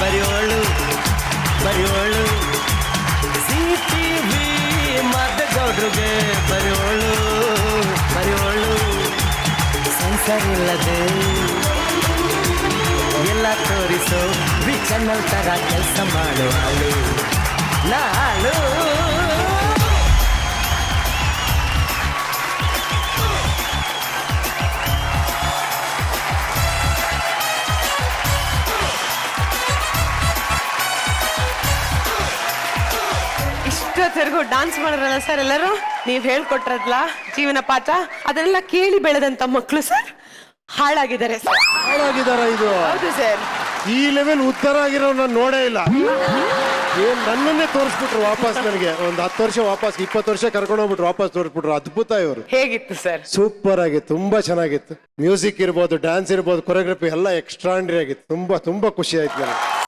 ಬರಿಯೋಳು ಬರಿಯೋಳು CTV ಮದ್ದಗೌಡ್ರಿಗೆ ಬರಿಯೋಳು ಬರಿಯೋಳು ಸಂಸಾರಿಲ್ಲದೆ ಎಲ್ಲ ತೋರಿಸೋ ವಿಚನ್ನಲ್ ತರ ಕೆಲಸ ಮಾಡುವಳು ನಾಳು. ಇಷ್ಟೊತ್ತರೆಗೂ ಡಾನ್ಸ್ ಮಾಡೋರಲ್ಲ ಸರ್ ಎಲ್ಲರೂ, ನೀವ್ ಹೇಳ್ಕೊಟ್ರದ್ಲ ಜೀವನ ಪಾಠ, ಅದನ್ನೆಲ್ಲ ಕೇಳಿ ಬೆಳೆದಂತ ಮಕ್ಕಳು ಸರ್ ಹಾಳಾಗಿದ್ದಾರೆ ಸರ್. ಹಾಳಾಗಿದಾರ ಇದು? ಹೌದು ಸರ್. ಈ ಲೆವೆಲ್ ಉತ್ತರ ಆಗಿರೋ ನಾನು ನೋಡೇ ಇಲ್ಲ. ಏನ್ ನನ್ನನ್ನೇ ತೋರಿಸ್ಬಿಟ್ರು ವಾಪಸ್. ನನಗೆ ಒಂದು 10 ವರ್ಷ ವಾಪಸ್ 20 ವರ್ಷ ಕರ್ಕೊಂಡು ಹೋಗ್ಬಿಟ್ರು, ವಾಪಸ್ ತೋರಿಸ್ಬಿಟ್ರು. ಅದ್ಭುತ ಇವರು. ಹೇಗಿತ್ತು ಸರ್? ಸೂಪರ್ ಆಗಿತ್ತು, ತುಂಬಾ ಚೆನ್ನಾಗಿತ್ತು. ಮ್ಯೂಸಿಕ್ ಇರ್ಬೋದು, ಡ್ಯಾನ್ಸ್ ಇರ್ಬೋದು, ಕೊರಿಯೋಗ್ರಫಿ ಎಲ್ಲ ಎಕ್ಸ್ಟ್ರಾಂಡ್ರಿ ಆಗಿತ್ತು. ತುಂಬಾ ಖುಷಿ ಆಯ್ತು ನನಗೆ.